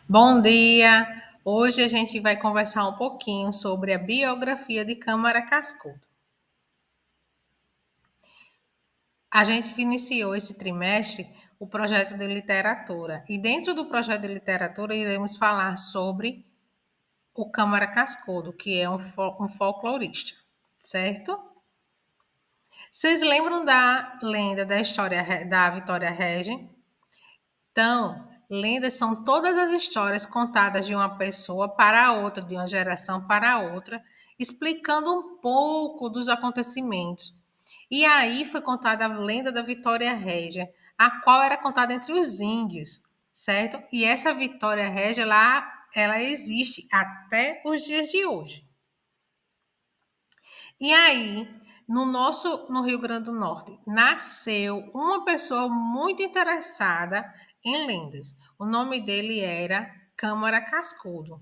Bom dia! Hoje a gente vai conversar um pouquinho sobre a biografia de Câmara Cascudo. A gente iniciou esse trimestre o projeto de literatura e dentro do projeto de literatura iremos falar sobre o Câmara Cascudo, que é um folclorista, certo? Vocês lembram da lenda da história da Vitória Regia? Então, lendas são todas as histórias contadas de uma pessoa para a outra, de uma geração para a outra, explicando um pouco dos acontecimentos. E aí foi contada a lenda da Vitória Régia, a qual era contada entre os índios, certo? E essa Vitória Régia ela existe até os dias de hoje. E aí, no Rio Grande do Norte, nasceu uma pessoa muito interessada em lendas. O nome dele era Câmara Cascudo.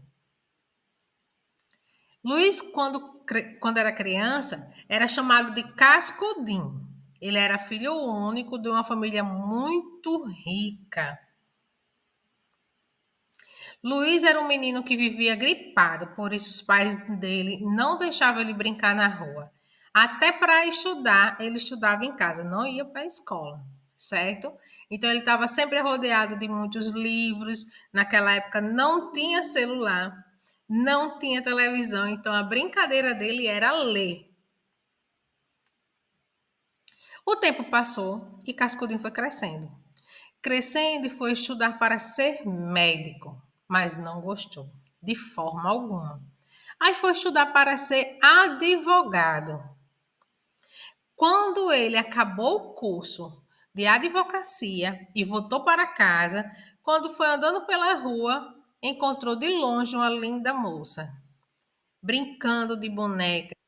Luiz, quando era criança, era chamado de Cascudinho. Ele era filho único de uma família muito rica. Luiz era um menino que vivia gripado, por isso os pais dele não deixavam ele brincar na rua. Até para estudar, ele estudava em casa, não ia para a escola, certo? Então ele estava sempre rodeado de muitos livros. Naquela época não tinha celular, não tinha televisão, então a brincadeira dele era ler. O tempo passou e Cascudinho foi crescendo. Crescendo e foi estudar para ser médico, mas não gostou, de forma alguma. Aí foi estudar para ser advogado. Quando ele acabou o curso de advocacia e voltou para casa, quando foi andando pela rua, encontrou de longe uma linda moça, brincando de bonecas.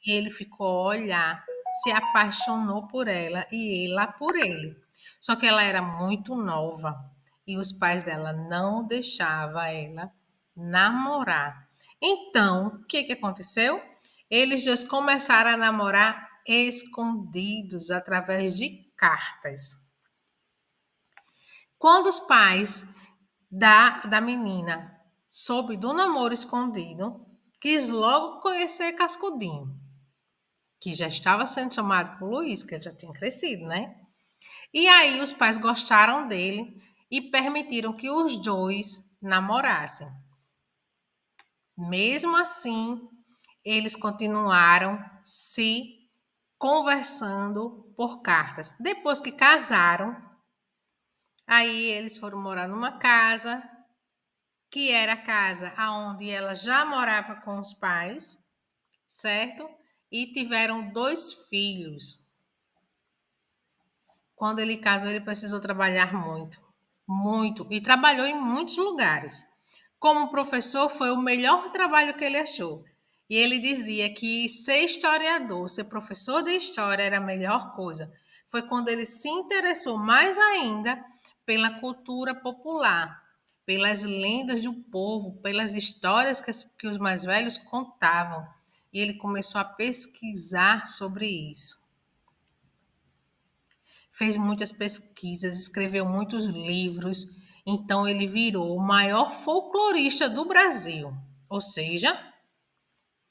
E ele ficou a olhar, se apaixonou por ela e ela por ele. Só que ela era muito nova e os pais dela não deixavam ela namorar. Então, o que aconteceu? Eles dois começaram a namorar escondidos através de cartas. Quando os pais da menina soube do namoro escondido, quis logo conhecer Cascudinho, que já estava sendo chamado por Luiz, que ele já tinha crescido, né? E aí os pais gostaram dele e permitiram que os dois namorassem. Mesmo assim, eles continuaram se conversando por cartas. Depois que casaram, aí eles foram morar numa casa, que era a casa onde ela já morava com os pais, certo? E tiveram 2 filhos. Quando ele casou, ele precisou trabalhar muito, muito, e trabalhou em muitos lugares. Como professor, foi o melhor trabalho que ele achou. E ele dizia que ser historiador, ser professor de história era a melhor coisa. Foi quando ele se interessou mais ainda pela cultura popular, pelas lendas do povo, pelas histórias que os mais velhos contavam. E ele começou a pesquisar sobre isso. Fez muitas pesquisas, escreveu muitos livros, então ele virou o maior folclorista do Brasil. Ou seja,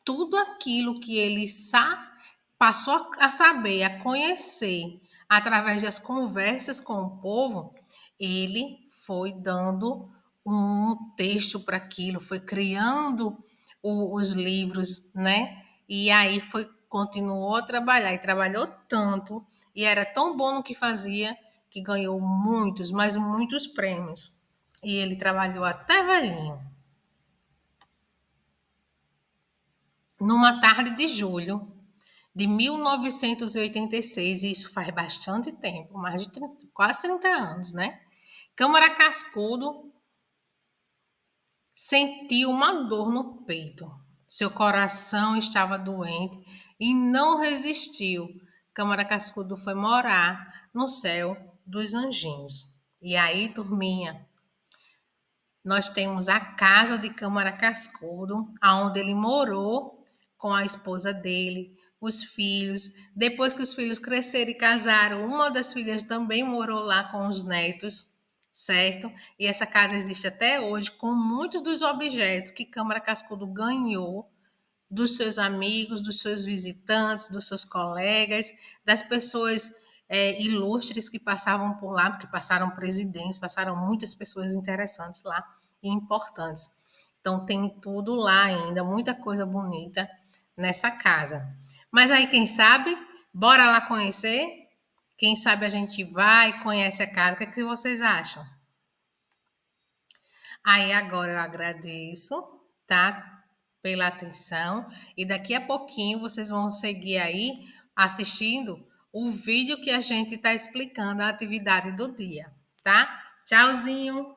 tudo aquilo que ele passou a saber, a conhecer, através das conversas com o povo, ele foi dando um texto para aquilo, foi criando os livros, né? E aí continuou a trabalhar e trabalhou tanto e era tão bom no que fazia que ganhou muitos, mas muitos prêmios. E ele trabalhou até velhinho. Numa tarde de julho de 1986, e isso faz bastante tempo, mais de 30, quase 30 anos, né? Câmara Cascudo sentiu uma dor no peito. Seu coração estava doente e não resistiu. Câmara Cascudo foi morar no céu dos anjinhos. E aí, turminha, nós temos a casa de Câmara Cascudo, aonde ele morou com a esposa dele, os filhos. Depois que os filhos cresceram e casaram, uma das filhas também morou lá com os netos, certo? E essa casa existe até hoje com muitos dos objetos que Câmara Cascudo ganhou dos seus amigos, dos seus visitantes, dos seus colegas, das pessoas ilustres que passavam por lá, porque passaram presidentes, passaram muitas pessoas interessantes lá e importantes. Então tem tudo lá ainda, muita coisa bonita nessa casa. Mas aí, quem sabe, bora lá conhecer? Quem sabe a gente vai, conhece a casa. O que, é que vocês acham? Aí agora eu agradeço, tá? Pela atenção. E daqui a pouquinho vocês vão seguir aí assistindo o vídeo que a gente está explicando a atividade do dia, tá? Tchauzinho!